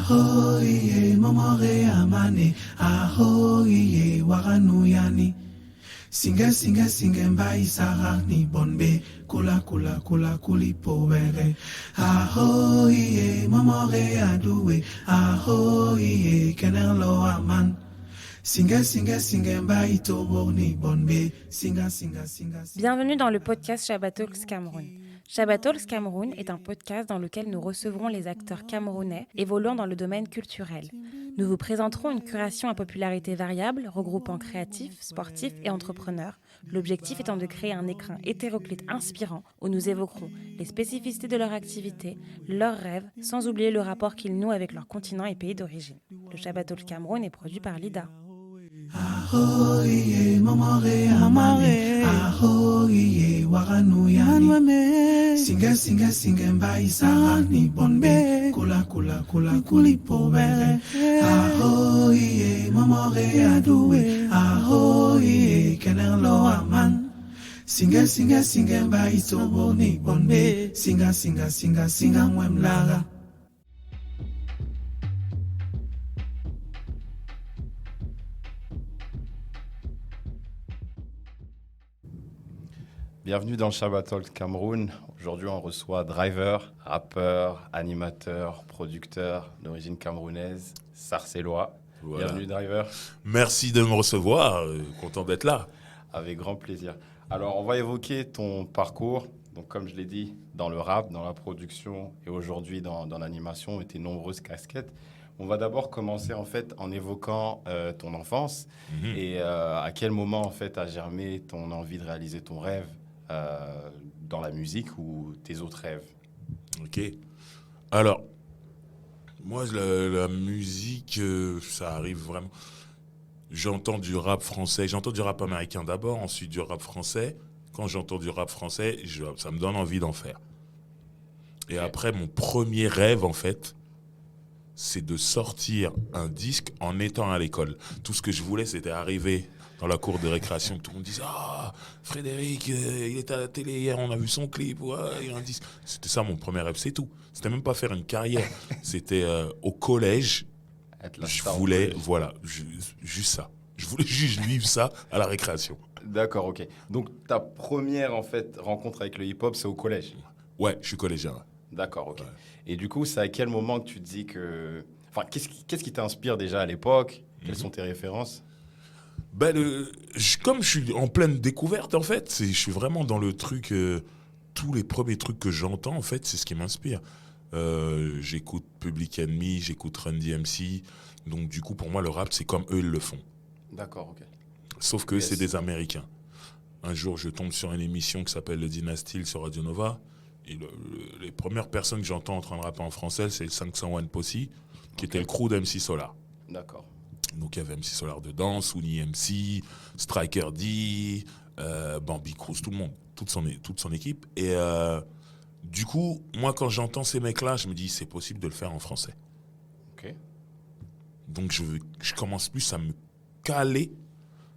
Ahoye momore amane ahoye waranuyani singe mbai sarani bonbe kula kulipo bere ahoye momore aduwe ahoye kenelo aman singe mbai toborni bonbe singa. Bienvenue dans le podcast Shabbat Talks Cameroun. Shabbat Talks Cameroun est un podcast dans lequel nous recevrons les acteurs camerounais évoluant dans le domaine culturel. Nous vous présenterons une curation à popularité variable, regroupant créatifs, sportifs et entrepreneurs. L'objectif étant de créer un écrin hétéroclite inspirant où nous évoquerons les spécificités de leur activité, leurs rêves, sans oublier le rapport qu'ils nouent avec leur continent et pays d'origine. Le Shabbat Talks Cameroun est produit par Lida. Ahoye momore amane ahoye waranuyani singe mbai sarani bonbe kula kulipo bere ahoye momore aduwe ahoye kenelo aman singe mbai toborni bonbe singa mwemlaga. Bienvenue dans le Shabbat Talks Cameroun. Aujourd'hui, on reçoit Driver, rappeur, animateur, producteur d'origine camerounaise, sarcellois. Voilà. Bienvenue Driver. Merci de me recevoir, content d'être là. Avec grand plaisir. Alors, on va évoquer ton parcours. Donc, comme je l'ai dit, dans le rap, dans la production et aujourd'hui dans l'animation et tes nombreuses casquettes. On va d'abord commencer en fait en évoquant ton enfance et à quel moment en fait a germé ton envie de réaliser ton rêve dans la musique ou tes autres rêves. Ok. Alors, moi, la musique, ça arrive vraiment. J'entends du rap français, j'entends du rap américain d'abord, ensuite du rap français. Quand j'entends du rap français, ça me donne envie d'en faire. Et après, mon premier rêve, en fait, c'est de sortir un disque en étant à l'école. Tout ce que je voulais, c'était arriver dans la cour de récréation, que tout le monde disait « Ah, Frédéric, il était à la télé hier, on a vu son clip, ouais, il y a un disque. » C'était ça mon premier rêve, c'est tout. C'était même pas faire une carrière. C'était au collège, je voulais, voilà, juste ça. Je voulais juste vivre ça à la récréation. D'accord, ok. Donc ta première en fait rencontre avec le hip-hop, c'est au collège? Ouais, je suis collégien. D'accord, ok. Ouais. Et du coup, c'est à quel moment que tu te dis que... Enfin, qu'est-ce qui t'inspire déjà à l'époque? Quelles sont tes références? Comme je suis en pleine découverte, en fait, je suis vraiment dans le truc... tous les premiers trucs que j'entends, en fait, c'est ce qui m'inspire. J'écoute Public Enemy, j'écoute Run DMC. Donc, du coup, pour moi, le rap, c'est comme eux, ils le font. D'accord, ok. Sauf que c'est des Américains. Un jour, je tombe sur une émission qui s'appelle Le Dynasty sur Radio Nova. Et les premières personnes que j'entends en train de rapper en français, c'est le 501 Posse, qui était le crew d'MC Solar. D'accord. Donc il y avait MC Solar dedans, Souni MC, Striker D, Bambi Cruz, tout le monde, toute son équipe. Et du coup, moi quand j'entends ces mecs-là, je me dis c'est possible de le faire en français. Ok. Donc je commence plus à me caler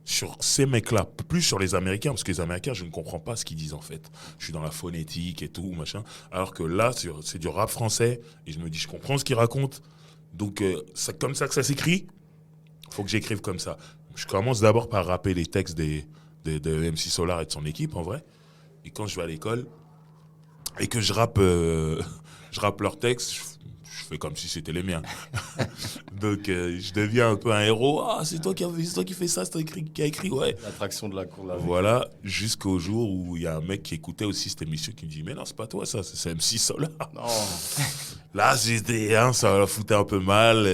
sur ces mecs-là, plus sur les Américains, parce que les Américains, je ne comprends pas ce qu'ils disent en fait. Je suis dans la phonétique et tout, machin. Alors que là, c'est du rap français, et je me dis, je comprends ce qu'ils racontent. Donc, c'est comme ça que ça s'écrit. Il faut que j'écrive comme ça. Je commence d'abord par rapper les textes de MC Solar et de son équipe, en vrai. Et quand je vais à l'école, et que je rappe leurs textes, je fais comme si c'était les miens. Donc, je deviens un peu un héros. Ah, c'est toi qui fais ça, c'est toi qui a écrit, ouais. L'attraction de la cour là. Voilà, jusqu'au jour où il y a un mec qui écoutait aussi cette émission qui me dit « Mais non, c'est pas toi ça, c'est MC Solar. » Non. Là, ça la foutait un peu mal.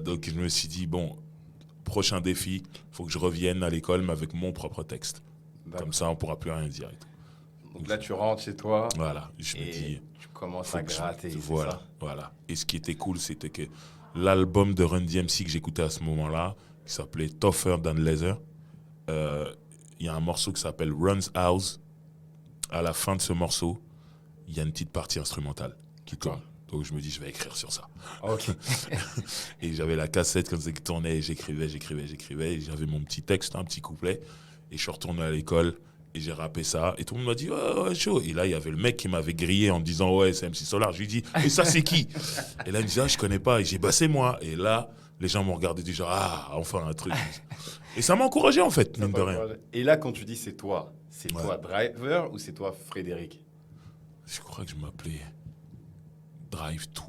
Donc, je me suis dit « Bon, prochain défi, il faut que je revienne à l'école, mais avec mon propre texte. D'accord. Comme ça, on pourra plus rien dire. » Donc là, tu rentres chez toi. Voilà, je me dis... Tu commences à gratter. Voilà. Et ce qui était cool, c'était que l'album de Run DMC que j'écoutais à ce moment-là, qui s'appelait Tougher Than Leather, il y a un morceau qui s'appelle Run's House. À la fin de ce morceau, il y a une petite partie instrumentale qui tourne. Donc je me dis, je vais écrire sur ça. Ok. Et j'avais la cassette comme ça qui tournait, et j'écrivais. Et j'avais mon petit texte, un petit couplet. Et je suis retourné à l'école. Et j'ai rappé ça. Et tout le monde m'a dit, ouais, chaud. Et là, il y avait le mec qui m'avait grillé en disant, ouais, c'est MC Solar. Je lui ai dit, et ça, c'est qui? Et là, il me dit, je connais pas. Et j'ai dit, bah, c'est moi. Et là, les gens m'ont regardé du genre, enfin, un truc. Et ça m'a encouragé, en fait, mine de rien. Et là, quand tu dis c'est toi Ouais. Driver ou c'est toi Frédéric? Je crois que je m'appelais Drive 2.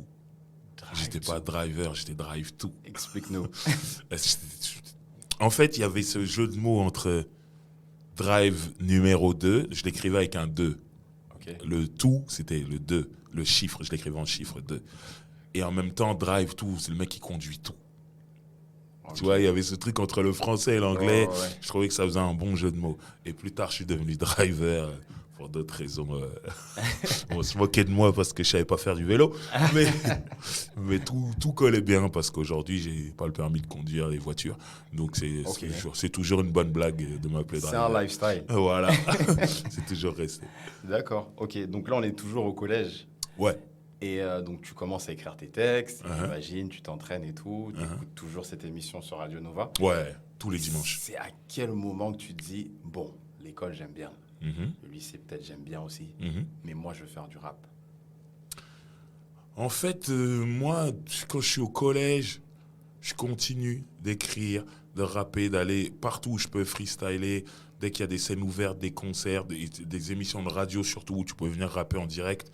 J'étais pas driver, j'étais Drive 2. Explique-nous. En fait, il y avait ce jeu de mots entre Drive numéro 2, je l'écrivais avec un 2. Ok. Le tout, c'était le 2. Le chiffre, je l'écrivais en chiffre 2. Et en même temps, Drive 2, c'est le mec qui conduit tout. Ok. Tu vois, il y avait ce truc entre le français et l'anglais. Ouais. Je trouvais que ça faisait un bon jeu de mots. Et plus tard, je suis devenu driver pour d'autres raisons. On se moquait de moi parce que je savais pas faire du vélo. Mais tout collait bien parce qu'aujourd'hui, j'ai pas le permis de conduire les voitures. Donc, Ok. c'est toujours une bonne blague de m'appeler C'est driver. un lifestyle. Voilà. C'est toujours resté. D'accord. Ok. Donc là, on est toujours au collège. Ouais. Et donc, tu commences à écrire tes textes, Uh-huh. j'imagine, tu t'entraînes et tout. Tu Uh-huh. écoutes toujours cette émission sur Radio Nova. Ouais. Tous les dimanches. C'est à quel moment que tu te dis, bon, l'école, j'aime bien. Mhm. Le lycée, peut-être, j'aime bien aussi. Mhm. Mais moi, je veux faire du rap. En fait, moi, quand je suis au collège, je continue d'écrire, de rapper, d'aller partout où je peux freestyler. Dès qu'il y a des scènes ouvertes, des concerts, des émissions de radio surtout où tu peux venir rapper en direct.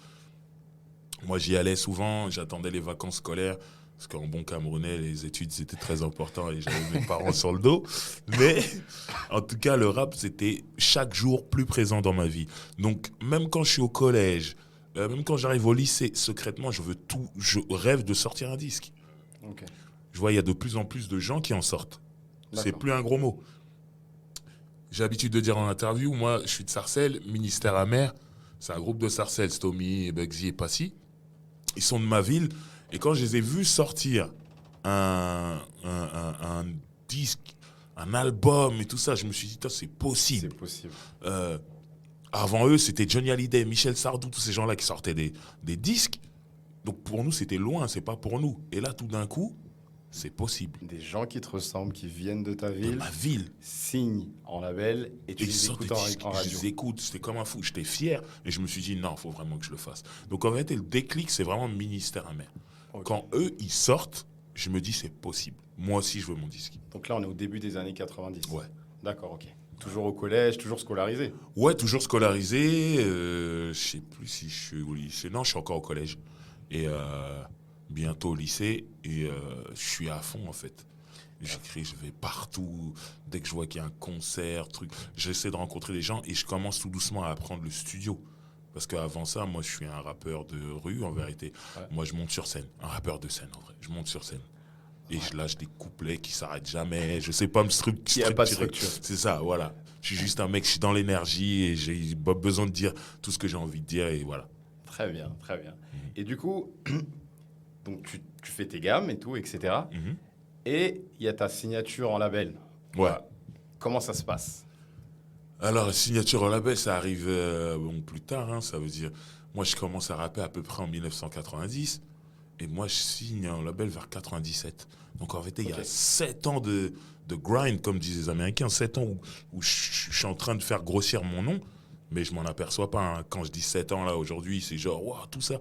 Moi, j'y allais souvent, j'attendais les vacances scolaires. Parce qu'en bon Camerounais, les études, c'était très important et j'avais mes parents sur le dos. Mais en tout cas, le rap, c'était chaque jour plus présent dans ma vie. Donc, même quand je suis au collège, même quand j'arrive au lycée, secrètement, je rêve de sortir un disque. Ok. Je vois, il y a de plus en plus de gens qui en sortent. C'est D'accord. plus un gros mot. J'ai l'habitude de dire en interview, moi, je suis de Sarcelles, Ministère Amer. C'est un groupe de Sarcelles, Stomy, Bugsy et Passy. Ils sont de ma ville. Et quand je les ai vus sortir un disque, un album et tout ça, je me suis dit, c'est possible. C'est possible. Avant eux, c'était Johnny Hallyday, Michel Sardou, tous ces gens-là qui sortaient des disques. Donc pour nous, c'était loin, c'est pas pour nous. Et là, tout d'un coup, c'est possible. Des gens qui te ressemblent, qui viennent de ta De ville, ma ville. signent en label et tu Et ils les sortent écoutes des disques, en je radio. les écoute, c'était comme un fou. J'étais fier et je me suis dit, non, il faut vraiment que je le fasse. Donc en fait, le déclic, c'est vraiment Ministère Amer. Ok. Quand eux, ils sortent, je me dis, c'est possible. Moi aussi, je veux mon disque. Donc là, on est au début des années 90. Ouais. D'accord, ok. Toujours au collège, toujours scolarisé. Ouais, toujours scolarisé. Je sais plus si je suis au lycée. Non, je suis encore au collège. Et bientôt au lycée. Et je suis à fond, en fait. J'écris, je vais partout. Dès que je vois qu'il y a un concert, truc, j'essaie de rencontrer des gens et je commence tout doucement à apprendre le studio. Parce qu'avant ça, moi, je suis un rappeur de rue, en vérité. Ouais. Moi, je monte sur scène. Un rappeur de scène, en vrai. Je monte sur scène. Et je lâche des couplets qui s'arrêtent jamais. Je sais pas me structurer. Il n'y a pas de structure. C'est ça, voilà. Je suis juste un mec, je suis dans l'énergie et j'ai pas besoin de dire tout ce que j'ai envie de dire et voilà. Très bien, très bien. Et du coup, donc tu fais tes gammes et tout, etc. Mhm. Et il y a ta signature en label. Ouais. Voilà. Comment ça se passe? Alors, signature au label, ça arrive plus tard, hein, ça veut dire. Moi, je commence à rapper à peu près en 1990 et moi, je signe un label vers 97. Donc, en fait, il y a Ok. 7 ans de grind, comme disent les Américains, 7 ans où je suis en train de faire grossir mon nom, mais je m'en aperçois pas. Hein. Quand je dis 7 ans, là, aujourd'hui, c'est genre, waouh, tout ça.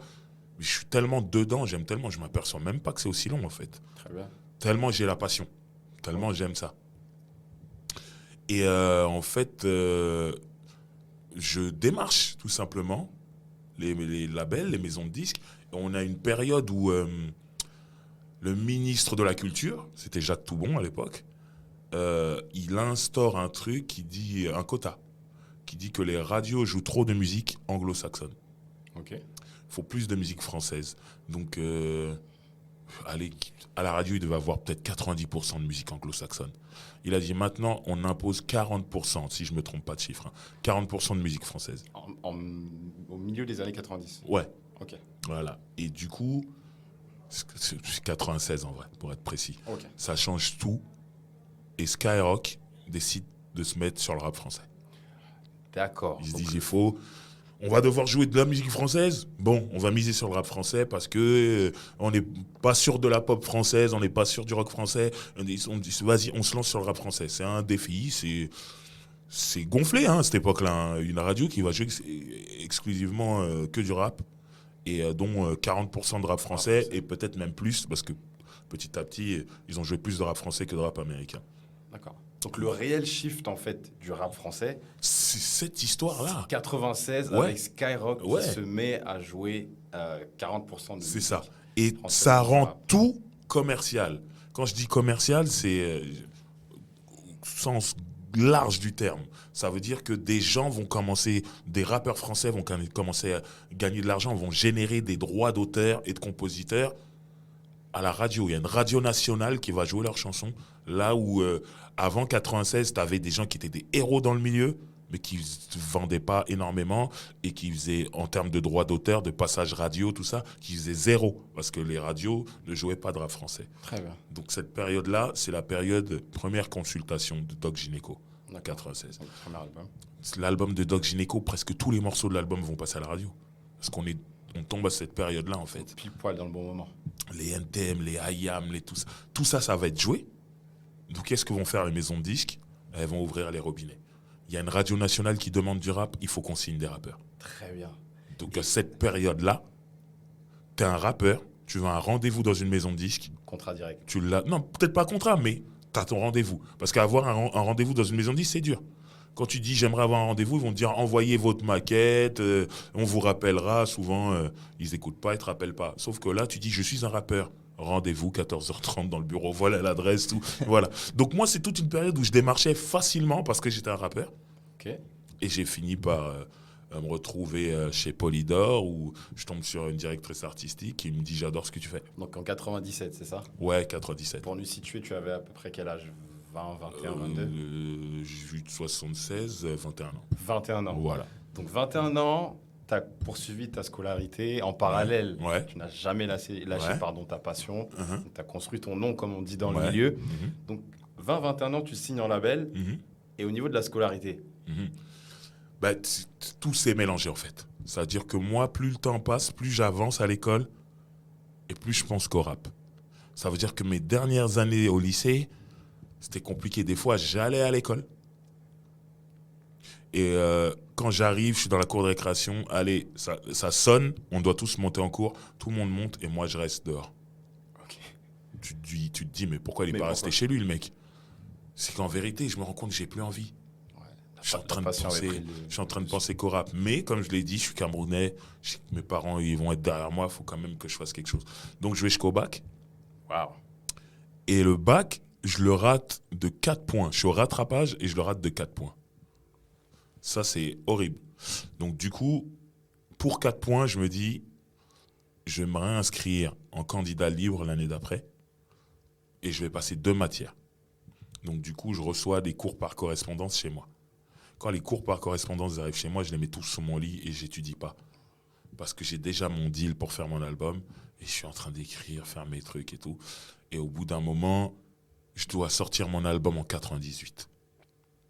Mais je suis tellement dedans, j'aime tellement, je m'aperçois même pas que c'est aussi long, en fait. Très bien. Tellement j'ai la passion, tellement j'aime ça. Et en fait, je démarche tout simplement les labels, les maisons de disques. Et on a une période où le ministre de la Culture, c'était Jacques Toubon à l'époque, il instaure un truc qui dit, un quota, qui dit que les radios jouent trop de musique anglo-saxonne. Ok. Il faut plus de musique française. Donc, allez, à la radio, il devait avoir peut-être 90% de musique anglo-saxonne. Il a dit maintenant, on impose 40%, si je ne me trompe pas de chiffre, hein, 40% de musique française. Au milieu des années 90. Ouais, Ok. voilà. Et du coup, c'est 96 en vrai, pour être précis. Ok. Ça change tout. Et Skyrock décide de se mettre sur le rap français. D'accord. Ils se Donc, disent, on va devoir jouer de la musique française. Bon, on va miser sur le rap français parce que on n'est pas sûr de la pop française, on n'est pas sûr du rock français. On dit, vas-y, on se lance sur le rap français. C'est un défi, c'est gonflé à cette époque-là. Une radio qui va jouer exclusivement que du rap, et dont 40% de rap français, et peut-être même plus, parce que petit à petit, ils ont joué plus de rap français que de rap américain. D'accord. Donc le réel shift en fait du rap français, c'est cette histoire-là. 96 Ouais. avec Skyrock Ouais. qui se met à jouer 40% de C'est musique ça. Et française ça dans le rend rap. tout commercial. Quand je dis commercial, c'est au sens large du terme. Ça veut dire que des gens vont commencer, des rappeurs français vont commencer à gagner de l'argent, vont générer des droits d'auteur et de compositeurs à la radio. Il y a une radio nationale qui va jouer leurs chansons. Là où, avant 96, tu avais des gens qui étaient des héros dans le milieu, mais qui ne vendaient pas énormément et qui faisaient, en termes de droits d'auteur, de passage radio, tout ça, qui faisaient zéro. Parce que les radios ne jouaient pas de rap français. Très bien. Donc cette période-là, c'est la période première consultation de Doc Gynéco, en D'accord. 96. C'est le premier album. L'album de Doc Gynéco, presque tous les morceaux de l'album vont passer à la radio. Parce on tombe à cette période-là, en fait. Pile poil dans le bon moment. Les NTM, les IAM, tout ça, ça va être joué. Donc qu'est-ce que vont faire les maisons de disques? Elles vont ouvrir les robinets. Il y a une radio nationale qui demande du rap, il faut qu'on signe des rappeurs. Très bien. Donc à cette période-là, tu es un rappeur, tu vas à un rendez-vous dans une maison de disques, Contrat direct. tu l'as. Non, peut-être pas contrat, mais tu as ton rendez-vous. Parce qu'avoir un rendez-vous dans une maison de disques, c'est dur. Quand tu dis j'aimerais avoir un rendez-vous, ils vont te dire envoyez votre maquette, on vous rappellera. Souvent, ils n'écoutent pas, ils ne te rappellent pas. Sauf que là, tu dis je suis un rappeur. Rendez-vous 14h30 dans le bureau, voilà l'adresse, tout. Voilà. Donc moi, c'est toute une période où je démarchais facilement parce que j'étais un rappeur. Ok. Et j'ai fini par me retrouver chez Polydor où je tombe sur une directrice artistique qui me dit j'adore ce que tu fais. Donc en 97, c'est ça? Ouais, 97. Pour nous situer, tu avais à peu près quel âge? 20, 21, 22? J'ai eu 76, 21 ans. 21 ans. Voilà. Donc 21 ans, tu as poursuivi ta scolarité en parallèle. Ouais. Tu n'as jamais lâché Ouais. ta passion. Mhm. Tu as construit ton nom, comme on dit dans le Ouais. milieu. Mhm. Donc 20-21 ans, tu signes en label. Mhm. Et au niveau de la scolarité, Mhm. Bah, tout s'est mélangé en fait. C'est-à-dire que moi, plus le temps passe, plus j'avance à l'école et plus je pense qu'au rap. Ça veut dire que mes dernières années au lycée, c'était compliqué. Des fois, j'allais à l'école. Et quand j'arrive, je suis dans la cour de récréation. Allez, ça sonne, on doit tous monter en cours. Tout le monde monte et moi, je reste dehors. ok. Tu te dis, mais pourquoi il n'est Mais pas pourquoi resté chez lui, le mec? C'est qu'en vérité, je me rends compte que j'ai plus envie. Je suis en train de penser qu'au rap. Mais comme je l'ai dit, je suis camerounais. Je sais que mes parents, ils vont être derrière moi. Il faut quand même que je fasse quelque chose. Donc, je vais jusqu'au bac. Waouh. Et le bac, je le rate de 4 points. Je suis au rattrapage et je le rate de 4 points. Ça, c'est horrible. Donc, du coup, pour 4 points, je me dis, je vais me réinscrire en candidat libre l'année d'après et je vais passer 2 matières. Donc, du coup, je reçois des cours par correspondance chez moi. Quand les cours par correspondance arrivent chez moi, je les mets tous sous mon lit et j'étudie pas. Parce que j'ai déjà mon deal pour faire mon album et je suis en train d'écrire, faire mes trucs et tout. Et au bout d'un moment, je dois sortir mon album en 98.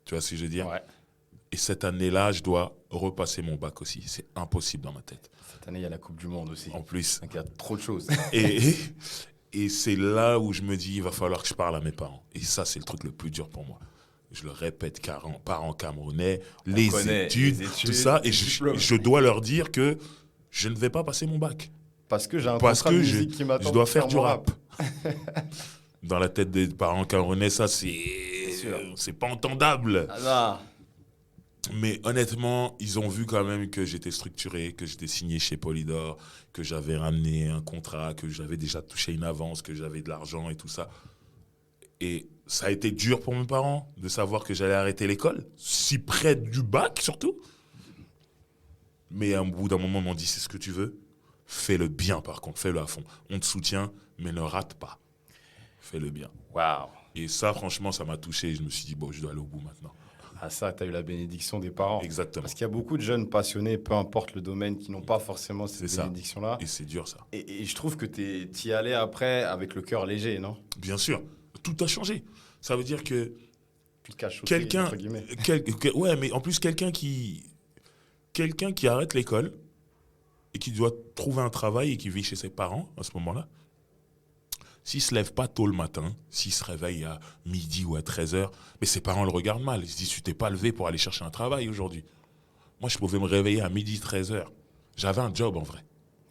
Tu vois ce que je veux dire? Ouais. Et cette année-là, je dois repasser mon bac aussi. C'est impossible dans ma tête. Cette année, il y a la Coupe du Monde aussi. En plus. Donc il y a trop de choses. Et c'est là où je me dis, il va falloir que je parle à mes parents. Et ça, c'est le truc le plus dur pour moi. Je le répète, parents camerounais, les études, tout ça. Et je dois leur dire que je ne vais pas passer mon bac. Parce que j'ai un Parce contrat de que musique qui m'attend. je dois pour faire du mon rap. Dans la tête des parents camerounais, ça, c'est pas entendable. Ah, Mais honnêtement, ils ont vu quand même que j'étais structuré, que j'étais signé chez Polydor, que j'avais ramené un contrat, que j'avais déjà touché une avance, que j'avais de l'argent et tout ça. Et ça a été dur pour mes parents de savoir que j'allais arrêter l'école, si près du bac surtout. Mais au bout d'un moment, ils m'ont dit, c'est ce que tu veux, fais-le bien par contre, fais-le à fond. On te soutient, mais ne rate pas. Fais-le bien. waouh. Et ça, franchement, ça m'a touché. Je me suis dit, bon, je dois aller au bout maintenant. Ah ça, tu as eu la bénédiction des parents. Exactement. Parce qu'il y a beaucoup de jeunes passionnés, peu importe le domaine, qui n'ont pas forcément cette C'est ça. bénédiction-là. Et c'est dur, ça. Et je trouve que tu y allais après avec le cœur léger, non? Bien sûr, tout a changé. Ça veut dire que Tu te caches quelqu'un, entre guillemets. ouais, mais en plus quelqu'un qui arrête l'école et qui doit trouver un travail et qui vit chez ses parents à ce moment-là, s'il se lève pas tôt le matin, s'il se réveille à midi ou à 13h, mais ses parents le regardent mal. Ils se disent, tu t'es pas levé pour aller chercher un travail aujourd'hui. Moi, je pouvais me réveiller à midi, 13h. J'avais un job en vrai.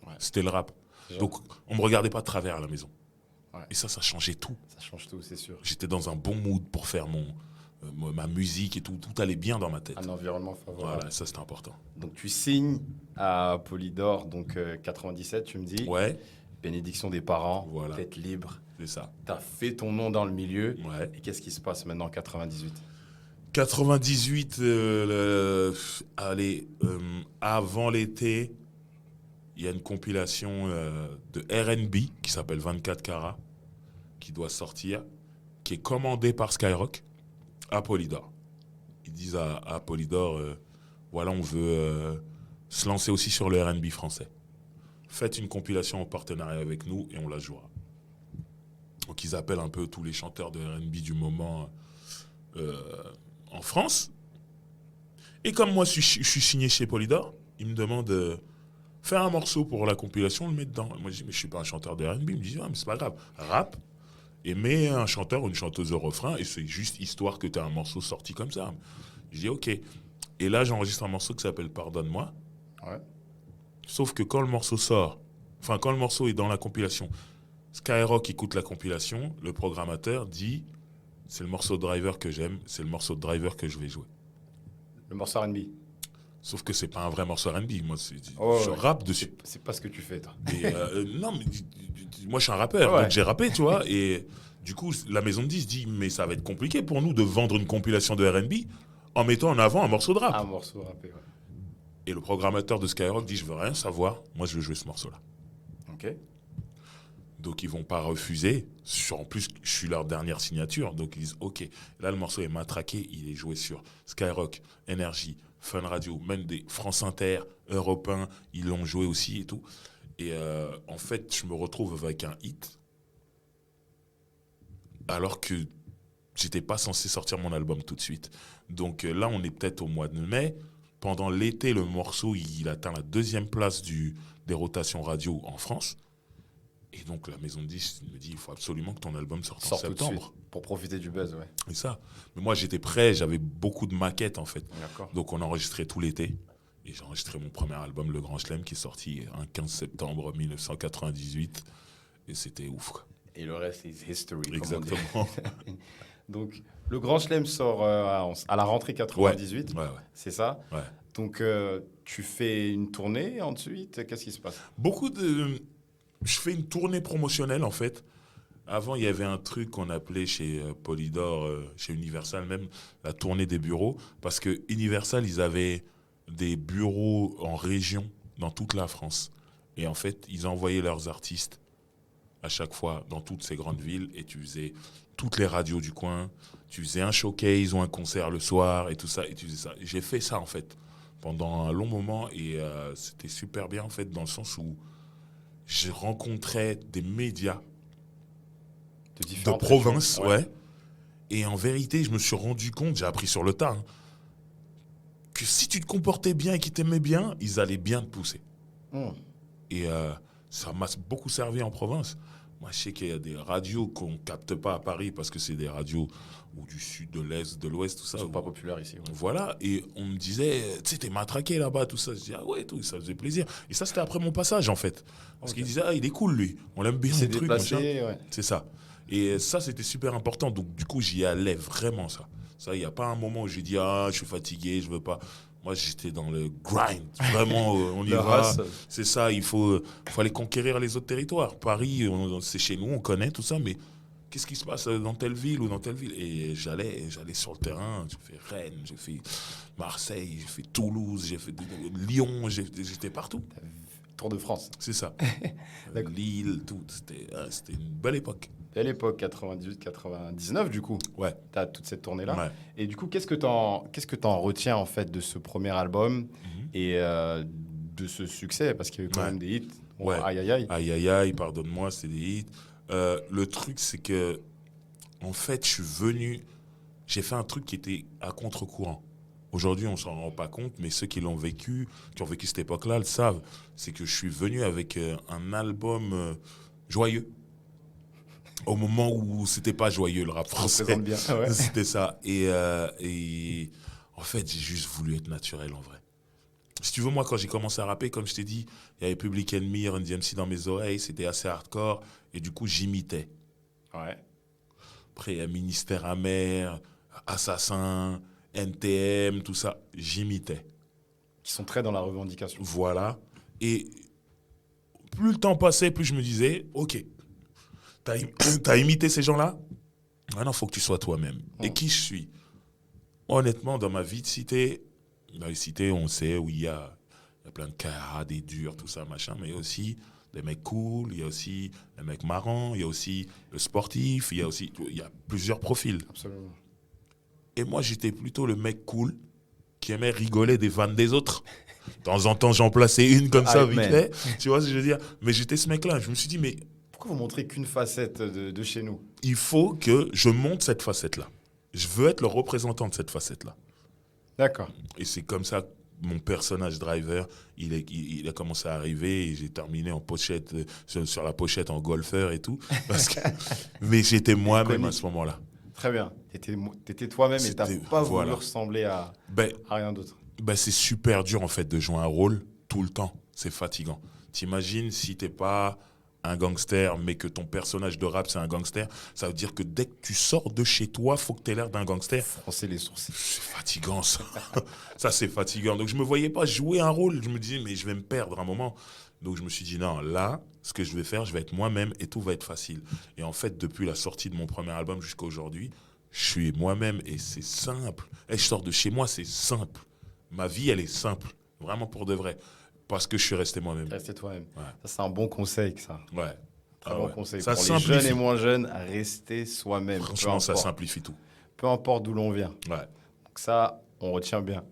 Ouais. C'était le rap. Genre. Donc, on me regardait pas de travers à la maison. Ouais. Et ça changeait tout. Ça change tout, c'est sûr. J'étais dans un bon mood pour faire ma musique et tout. Tout allait bien dans ma tête. Un environnement favorable. Voilà, ça c'était important. Donc tu signes à Polydor, donc 97, tu me dis. Ouais, Bénédiction des parents, Voilà. tête libre. c'est ça. Tu as fait ton nom dans le milieu. Ouais. Et qu'est-ce qui se passe maintenant en 98? 98, avant l'été, il y a une compilation de R&B qui s'appelle 24 carats, qui doit sortir, qui est commandée par Skyrock à Polydor. Ils disent à Polydor, voilà, on veut se lancer aussi sur le R&B français. Faites une compilation en partenariat avec nous et on la jouera. Donc ils appellent un peu tous les chanteurs de R&B du moment en France. Et comme moi je suis signé chez Polydor, ils me demandent faire un morceau pour la compilation, on le met dedans. Moi je dis mais je suis pas un chanteur de R&B. Ils me disent ah, mais c'est pas grave, rap et mets un chanteur ou une chanteuse au refrain et c'est juste histoire que tu aies un morceau sorti comme ça. Je dis ok. Et là j'enregistre un morceau qui s'appelle Pardonne-moi. Ouais. Sauf que quand le morceau sort, enfin quand le morceau est dans la compilation, Skyrock écoute la compilation, le programmateur dit c'est le morceau de Driver que j'aime, c'est le morceau de Driver que je vais jouer. Le morceau R&B. Sauf que c'est pas un vrai morceau R&B, moi je Ouais. rappe dessus. C'est pas ce que tu fais, toi. Et, non mais moi je suis un rappeur, Ouais. donc j'ai rappé, tu vois, et du coup la maison de disques dit mais ça va être compliqué pour nous de vendre une compilation de R&B en mettant en avant un morceau de rap. Un morceau rappé, ouais. Et le programmateur de Skyrock dit je veux rien savoir, moi je veux jouer ce morceau-là. Ok. Donc ils vont pas refuser. En plus, je suis leur dernière signature. Donc ils disent ok. Là le morceau est matraqué. Il est joué sur Skyrock, Énergie, Fun Radio, même des France Inter, Europe 1. Ils l'ont joué aussi et tout. Et en fait, je me retrouve avec un hit. Alors que j'étais pas censé sortir mon album tout de suite. Donc là, on est peut-être au mois de mai. Pendant l'été, le morceau, il atteint la 2e place des rotations radio en France. Et donc, la maison de disques me dit, il faut absolument que ton album sorte en Sors tout de septembre. suite pour profiter du buzz, ouais. C'est ça. Mais moi, j'étais prêt, j'avais beaucoup de maquettes, en fait. D'accord. Donc, on enregistrait tout l'été. Et j'ai enregistré mon premier album, Le Grand Chelem, qui est sorti un 15 septembre 1998. Et c'était ouf, quoi. Et le reste is history. comme on dit. Exactement. Donc, le Grand Chelem sort à la rentrée 98, Ouais, ouais. c'est ça? Ouais. Donc, tu fais une tournée ensuite, qu'est-ce qui se passe? Je fais une tournée promotionnelle, en fait. Avant, il y avait un truc qu'on appelait chez Polydor, chez Universal même, la tournée des bureaux. Parce que Universal, ils avaient des bureaux en région dans toute la France. Et en fait, ils envoyaient leurs artistes à chaque fois dans toutes ces grandes villes. Et tu faisais toutes les radios du coin. Tu faisais un showcase ou un concert le soir et tout ça. Et tu faisais ça. J'ai fait ça, en fait, pendant un long moment. Et c'était super bien, en fait, dans le sens où je rencontrais des médias de différentes province, régions, ouais. Et en vérité, je me suis rendu compte, j'ai appris sur le tas, hein, que si tu te comportais bien et qu'ils t'aimaient bien, ils allaient bien te pousser. Et ça m'a beaucoup servi en province. Moi, je sais qu'il y a des radios qu'on ne capte pas à Paris parce que c'est des radios ou du sud, de l'est, de l'ouest, tout ça. Ils sont pas populaires ici. Ouais. Voilà, et on me disait, tu sais, t'es matraqué là-bas, tout ça. Je dis, ah ouais, tout, ça faisait plaisir. Et ça, c'était après mon passage, en fait. Parce qu'ils disaient, ah, il est cool, lui. On l'aime bien, C'est le truc, déplacé, machin. ouais. C'est ça. Et ça, c'était super important. Donc, du coup, j'y allais vraiment, ça. Ça, il n'y a pas un moment où j'ai dit, ah, je suis fatigué, je veux pas. Moi, j'étais dans le grind. Vraiment, on y Le va. hustle. C'est ça, il faut aller conquérir les autres territoires. Paris, c'est chez nous, on connaît tout ça, mais qu'est-ce qui se passe dans telle ville ou dans telle ville? Et j'allais sur le terrain, j'ai fait Rennes, j'ai fait Marseille, j'ai fait Toulouse, j'ai fait Lyon, j'étais partout. Tour de France. C'est ça. D'accord. Lille, tout. C'était une belle époque. Belle époque, 98-99 du coup. Ouais. Tu as toute cette tournée-là. Ouais. Et du coup, qu'est-ce que t'en retiens en fait de ce premier album et de ce succès? Parce qu'il y a eu quand Ouais. même des hits. Bon, Ouais. Aïe, aïe, aïe. Aïe, aïe, aïe, pardonne-moi, c'est des hits. Le truc, c'est que, en fait, j'ai fait un truc qui était à contre-courant. Aujourd'hui, on s'en rend pas compte, mais ceux qui ont vécu cette époque-là, le savent. C'est que je suis venu avec un album joyeux. Au moment où c'était pas joyeux le rap Ça français. représente bien. Ouais. C'était ça. Et en fait, j'ai juste voulu être naturel en vrai. Si tu veux, moi, quand j'ai commencé à rapper, comme je t'ai dit, il y avait Public Enemy, Run DMC dans mes oreilles, c'était assez hardcore. Et du coup, j'imitais. Ouais. Après, il y a Ministère Amer, Assassin, NTM, tout ça. J'imitais. Qui sont très dans la revendication. Voilà. Et plus le temps passait, plus je me disais, OK, t'as imité ces gens-là? Maintenant, il faut que tu sois toi-même. Et qui je suis? Honnêtement, dans ma vie de cité, dans les cités, on sait où il y a plein de cas, des durs, tout ça, machin, mais il y a aussi des mecs cool, il y a aussi des mecs marrants, il y a aussi le sportif, il y a plusieurs profils. Absolument. Et moi, j'étais plutôt le mec cool qui aimait rigoler des vannes des autres. De temps en temps, j'en plaçais une comme ça, vite fait. Tu vois ce que je veux dire? Mais j'étais ce mec-là. Je me suis dit, mais Pourquoi vous montrez qu'une facette de chez nous? il faut que je monte cette facette-là. Je veux être le représentant de cette facette-là. D'accord. Et c'est comme ça que mon personnage Driver, il a commencé à arriver et j'ai terminé en pochette, sur la pochette en golfeur et tout. Mais j'étais moi-même à ce moment-là. Très bien. T'étais toi-même et t'as pas voulu ressembler à rien d'autre. C'est super dur en fait de jouer un rôle tout le temps. C'est fatigant. T'imagines si t'es pas un gangster, mais que ton personnage de rap c'est un gangster, ça veut dire que dès que tu sors de chez toi, faut que t'aies l'air d'un gangster. Froncer les sourcils. C'est fatigant ça. Ça c'est fatigant. Donc je me voyais pas jouer un rôle. Je me disais mais je vais me perdre un moment. Donc je me suis dit non, là, ce que je vais faire, je vais être moi-même et tout va être facile. Et en fait, depuis la sortie de mon premier album jusqu'à aujourd'hui, je suis moi-même et c'est simple. Et je sors de chez moi, c'est simple. Ma vie, elle est simple. Vraiment pour de vrai. Parce que je suis resté moi-même. Restez toi-même. Ouais. Ça, c'est un bon conseil, ça. Ouais. Très bon conseil. Ça pour les simplifie. jeunes et moins jeunes, restez soi-même. Franchement, ça simplifie tout. Peu importe d'où l'on vient. Ouais. Donc ça, on retient bien.